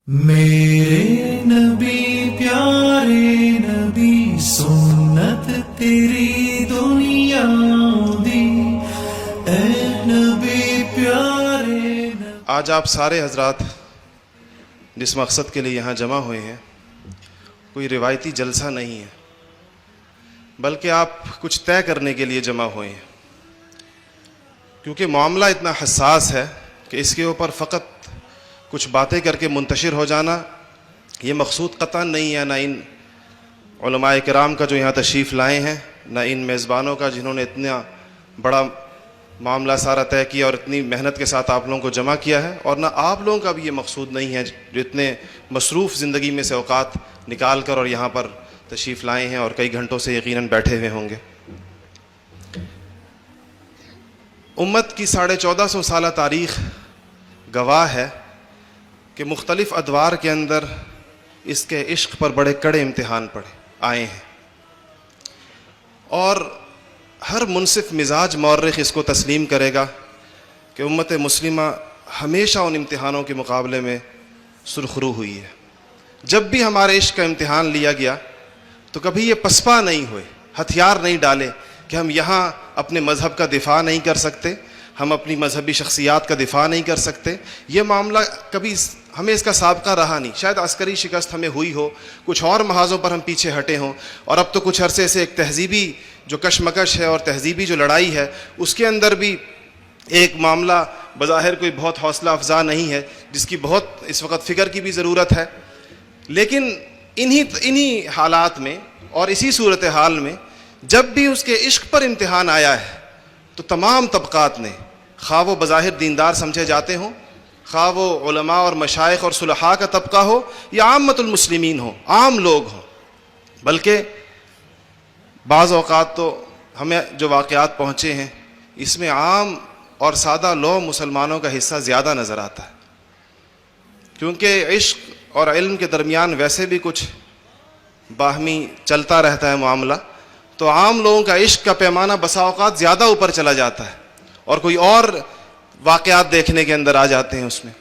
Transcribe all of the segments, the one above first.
میرے نبی پیارے نبی سنت تیری دنیا دی اے نبی پیارے نبی. آج آپ سارے حضرات جس مقصد کے لیے یہاں جمع ہوئے ہیں کوئی روایتی جلسہ نہیں ہے، بلکہ آپ کچھ طے کرنے کے لیے جمع ہوئے ہیں، کیونکہ معاملہ اتنا حساس ہے کہ اس کے اوپر فقط کچھ باتیں کر کے منتشر ہو جانا یہ مقصود قطعاً نہیں ہے، نہ ان علماء کرام کا جو یہاں تشریف لائے ہیں، نہ ان میزبانوں کا جنہوں نے اتنا بڑا معاملہ سارا طے کیا اور اتنی محنت کے ساتھ آپ لوگوں کو جمع کیا ہے، اور نہ آپ لوگوں کا بھی یہ مقصود نہیں ہے جو اتنے مصروف زندگی میں سے اوقات نکال کر اور یہاں پر تشریف لائے ہیں اور کئی گھنٹوں سے یقیناً بیٹھے ہوئے ہوں گے. امت کی 1450 سالہ تاریخ گواہ ہے کہ مختلف ادوار کے اندر اس کے عشق پر بڑے کڑے امتحان آئے ہیں، اور ہر منصف مزاج مورخ اس کو تسلیم کرے گا کہ امت مسلمہ ہمیشہ ان امتحانوں کے مقابلے میں سرخرو ہوئی ہے. جب بھی ہمارے عشق کا امتحان لیا گیا تو کبھی یہ پسپا نہیں ہوئے، ہتھیار نہیں ڈالے کہ ہم یہاں اپنے مذہب کا دفاع نہیں کر سکتے، ہم اپنی مذہبی شخصیات کا دفاع نہیں کر سکتے. یہ معاملہ کبھی ہمیں اس کا سابقہ رہا نہیں. شاید عسکری شکست ہمیں ہوئی ہو، کچھ اور محاذوں پر ہم پیچھے ہٹے ہوں، اور اب تو کچھ عرصے سے ایک تہذیبی جو کشمکش ہے اور تہذیبی جو لڑائی ہے اس کے اندر بھی ایک معاملہ بظاہر کوئی بہت حوصلہ افزا نہیں ہے، جس کی بہت اس وقت فکر کی بھی ضرورت ہے. لیکن انہی حالات میں اور اسی صورتحال میں جب بھی اس کے عشق پر امتحان آیا ہے تو تمام طبقات نے، خواہ وہ بظاہر دیندار سمجھے جاتے ہوں، خواہ وہ علماء اور مشائخ اور صلحاء کا طبقہ ہو یا عامت المسلمین ہو، عام لوگ ہوں، بلکہ بعض اوقات تو ہمیں جو واقعات پہنچے ہیں اس میں عام اور سادہ لو مسلمانوں کا حصہ زیادہ نظر آتا ہے، کیونکہ عشق اور علم کے درمیان ویسے بھی کچھ باہمی چلتا رہتا ہے معاملہ، تو عام لوگوں کا عشق کا پیمانہ بسا اوقات زیادہ اوپر چلا جاتا ہے اور کوئی اور واقعات دیکھنے کے اندر آ جاتے ہیں اس میں.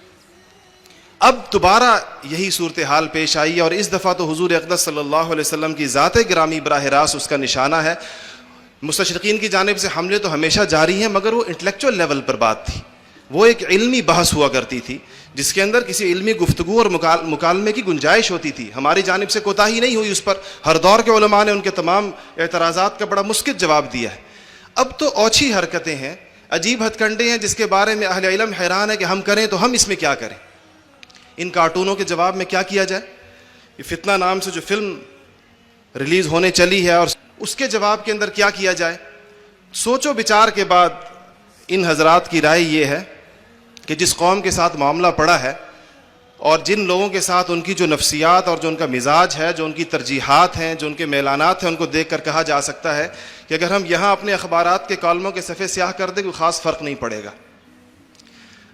اب دوبارہ یہی صورتحال پیش آئی ہے، اور اس دفعہ تو حضور اقدس صلی اللہ علیہ وسلم کی ذات گرامی براہ راست اس کا نشانہ ہے. مستشرقین کی جانب سے حملے تو ہمیشہ جاری ہیں، مگر وہ انٹلیکچوئل لیول پر بات تھی، وہ ایک علمی بحث ہوا کرتی تھی جس کے اندر کسی علمی گفتگو اور مکالمے کی گنجائش ہوتی تھی. ہماری جانب سے کوتاہی نہیں ہوئی اس پر، ہر دور کے علماء نے ان کے تمام اعتراضات کا بڑا مسکت جواب دیا ہے. اب تو اوچھی حرکتیں ہیں، عجیب ہتھ کنڈے ہیں جس کے بارے میں اہل علم حیران ہے کہ ہم کریں تو ہم اس میں کیا کریں. ان کارٹونوں کے جواب میں کیا کیا جائے؟ یہ فتنہ نام سے جو فلم ریلیز ہونے چلی ہے اور اس کے جواب کے اندر کیا کیا جائے؟ سوچ و بچار کے بعد ان حضرات کی رائے یہ ہے کہ جس قوم کے ساتھ معاملہ پڑا ہے اور جن لوگوں کے ساتھ ان کی جو نفسیات اور جو ان کا مزاج ہے، جو ان کی ترجیحات ہیں، جو ان کے میلانات ہیں، ان کو دیکھ کر کہا جا سکتا ہے کہ اگر ہم یہاں اپنے اخبارات کے کالموں کے صفحے سیاہ کر دیں کوئی خاص فرق نہیں پڑے گا.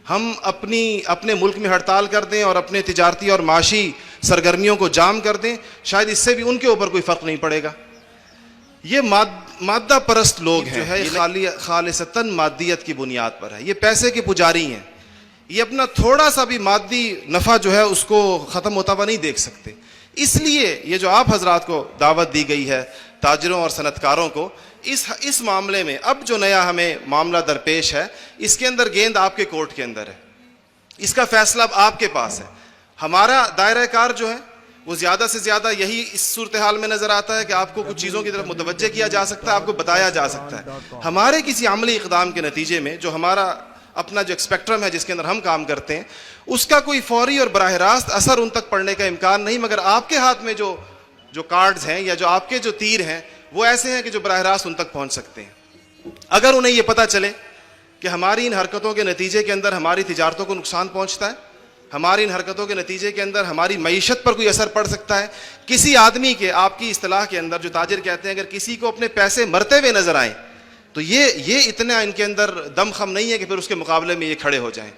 ہم اپنے ملک میں ہڑتال کر دیں اور اپنے تجارتی اور معاشی سرگرمیوں کو جام کر دیں، شاید اس سے بھی ان کے اوپر کوئی فرق نہیں پڑے گا. یہ مادہ پرست لوگ ہیں، یہ خالصتاً مادیت کی بنیاد پر ہے، یہ پیسے کے پجاری ہیں، یہ اپنا تھوڑا سا بھی مادی نفع جو ہے اس کو ختم ہوتا ہوا نہیں دیکھ سکتے. اس لیے یہ جو آپ حضرات کو دعوت دی گئی ہے، تاجروں اور صنعت کاروں کو، اس معاملے میں اب جو نیا ہمیں معاملہ درپیش ہے اس کے اندر گیند آپ کے کورٹ کے اندر ہے، اس کا فیصلہ اب آپ کے پاس ہے. ہمارا دائرہ کار جو ہے وہ زیادہ سے زیادہ یہی اس صورتحال میں نظر آتا ہے کہ آپ کو کچھ چیزوں کی طرف متوجہ کیا جا سکتا ہے، آپ کو بتایا جا سکتا ہے. ہمارے کسی عملی اقدام کے نتیجے میں جو ہمارا اپنا جو اسپیکٹرم ہے جس کے اندر ہم کام کرتے ہیں اس کا کوئی فوری اور براہ راست اثر ان تک پڑنے کا امکان نہیں، مگر آپ کے ہاتھ میں جو کارڈز ہیں یا جو آپ کے جو تیر ہیں وہ ایسے ہیں کہ جو براہ راست ان تک پہنچ سکتے ہیں. اگر انہیں یہ پتہ چلے کہ ہماری ان حرکتوں کے نتیجے کے اندر ہماری تجارتوں کو نقصان پہنچتا ہے، ہماری ان حرکتوں کے نتیجے کے اندر ہماری معیشت پر کوئی اثر پڑ سکتا ہے، کسی آدمی کے، آپ کی اصطلاح کے اندر جو تاجر کہتے ہیں، اگر کسی کو اپنے پیسے مرتے ہوئے نظر آئیں تو یہ اتنا ان کے اندر دم خم نہیں ہے کہ پھر اس کے مقابلے میں یہ کھڑے ہو جائیں.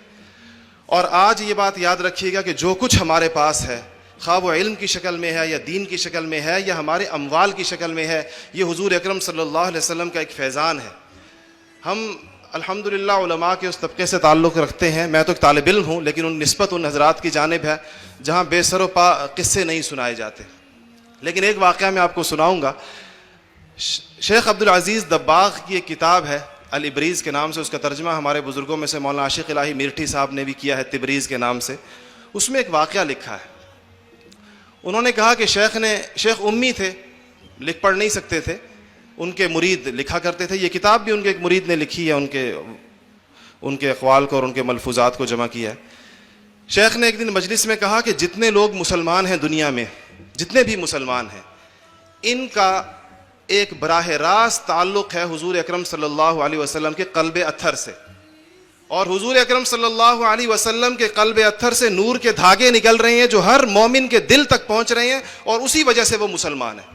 اور آج یہ بات یاد رکھیے گا کہ جو کچھ ہمارے پاس ہے، خواہ وہ علم کی شکل میں ہے یا دین کی شکل میں ہے یا ہمارے اموال کی شکل میں ہے، یہ حضور اکرم صلی اللہ علیہ وسلم کا ایک فیضان ہے. ہم الحمدللہ علماء کے اس طبقے سے تعلق رکھتے ہیں. میں تو ایک طالب علم ہوں, لیکن ان نسبت ان حضرات کی جانب ہے جہاں بے سر و پا قصے نہیں سنائے جاتے. لیکن ایک واقعہ میں آپ کو سناؤں گا. شیخ عبدالعزیز دباغ کی ایک کتاب ہے الابریز کے نام سے, اس کا ترجمہ ہمارے بزرگوں میں سے مولانا عاشق الہی میرٹھی صاحب نے بھی کیا ہے تبریز کے نام سے. اس میں ایک واقعہ لکھا ہے. انہوں نے کہا کہ شیخ امی تھے, لکھ پڑھ نہیں سکتے تھے, ان کے مرید لکھا کرتے تھے. یہ کتاب بھی ان کے ایک مرید نے لکھی ہے, ان کے اقوال کو اور ان کے ملفوظات کو جمع کیا ہے. شیخ نے ایک دن مجلس میں کہا کہ جتنے لوگ مسلمان ہیں دنیا میں, جتنے بھی مسلمان ہیں, ان کا ایک براہ راست تعلق ہے حضور اکرم صلی اللہ علیہ وسلم کے قلب اطہر سے, اور حضور اکرم صلی اللہ علیہ وسلم کے قلب اطہر سے نور کے دھاگے نکل رہے ہیں جو ہر مومن کے دل تک پہنچ رہے ہیں, اور اسی وجہ سے وہ مسلمان ہے.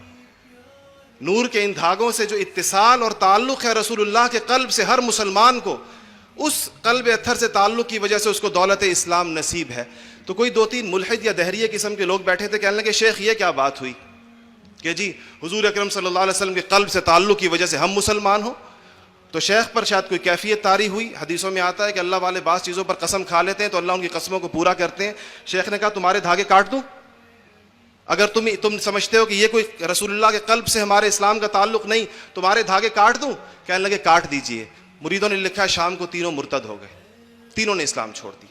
نور کے ان دھاگوں سے جو اتصال اور تعلق ہے رسول اللہ کے قلب سے ہر مسلمان کو, اس قلب اطہر سے تعلق کی وجہ سے اس کو دولت اسلام نصیب ہے. تو کوئی 2-3 ملحد یا دہریہ قسم کے لوگ بیٹھے تھے, کہنے لگے شیخ یہ کیا بات ہوئی کہ جی حضور اکرم صلی اللہ علیہ وسلم کے قلب سے تعلق کی وجہ سے ہم مسلمان ہوں. تو شیخ پر شاید کوئی کیفیت طاری ہوئی. حدیثوں میں آتا ہے کہ اللہ والے بعض چیزوں پر قسم کھا لیتے ہیں تو اللہ ان کی قسموں کو پورا کرتے ہیں. شیخ نے کہا تمہارے دھاگے کاٹ دوں, اگر تم سمجھتے ہو کہ یہ کوئی رسول اللہ کے قلب سے ہمارے اسلام کا تعلق نہیں, تمہارے دھاگے کاٹ دوں. کہنے لگے کاٹ دیجئے. مریدوں نے لکھا شام کو تینوں مرتد ہو گئے, تینوں نے اسلام چھوڑ دی.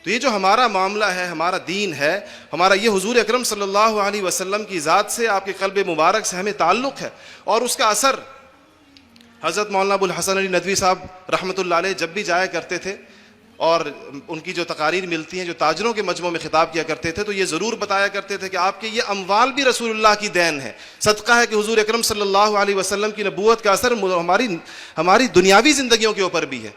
تو یہ جو ہمارا معاملہ ہے, ہمارا دین ہے, ہمارا یہ حضور اکرم صلی اللہ علیہ وسلم کی ذات سے, آپ کے قلب مبارک سے ہمیں تعلق ہے, اور اس کا اثر حضرت مولانا ابو الحسن علی ندوی صاحب رحمۃ اللہ علیہ جب بھی جایا کرتے تھے اور ان کی جو تقاریر ملتی ہیں, جو تاجروں کے مجمع میں خطاب کیا کرتے تھے, تو یہ ضرور بتایا کرتے تھے کہ آپ کے یہ اموال بھی رسول اللہ کی دین ہے. صدقہ ہے کہ حضور اکرم صلی اللہ علیہ وسلم کی نبوت کا اثر ہماری دنیاوی زندگیوں کے اوپر بھی ہے.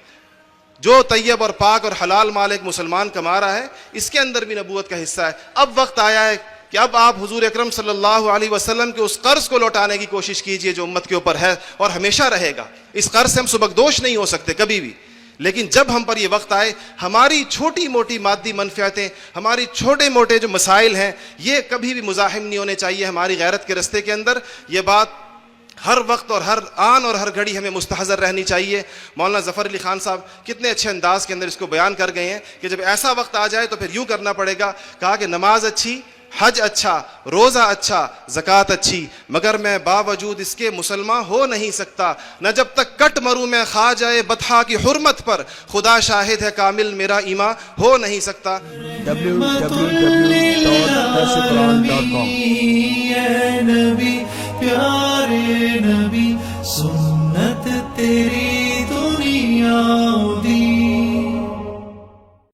جو طیب اور پاک اور حلال مال ایک مسلمان کما رہا ہے, اس کے اندر بھی نبوت کا حصہ ہے. اب وقت آیا ہے کہ اب آپ حضور اکرم صلی اللہ علیہ وسلم کے اس قرض کو لوٹانے کی کوشش کیجئے جو امت کے اوپر ہے اور ہمیشہ رہے گا. اس قرض سے ہم سبکدوش نہیں ہو سکتے کبھی بھی, لیکن جب ہم پر یہ وقت آئے, ہماری چھوٹی موٹی مادی منفعتیں, ہماری چھوٹے موٹے جو مسائل ہیں, یہ کبھی بھی مزاحم نہیں ہونے چاہیے ہماری غیرت کے رستے کے اندر. یہ بات ہر وقت اور ہر آن اور ہر گھڑی ہمیں مستحضر رہنی چاہیے. مولانا ظفر علی خان صاحب کتنے اچھے انداز کے اندر اس کو بیان کر گئے ہیں کہ جب ایسا وقت آ جائے تو پھر یوں کرنا پڑے گا. کہا کہ نماز اچھی, حج اچھا, روزہ اچھا, زکوٰۃ اچھی, مگر میں باوجود اس کے مسلمان ہو نہیں سکتا. نہ جب تک کٹ مروں میں خا جائے بطحا کی حرمت پر, خدا شاہد ہے کامل میرا ایمان ہو نہیں سکتا. www.darsulquran.com اے نبی پیارے نبی, سنت تیری دنیا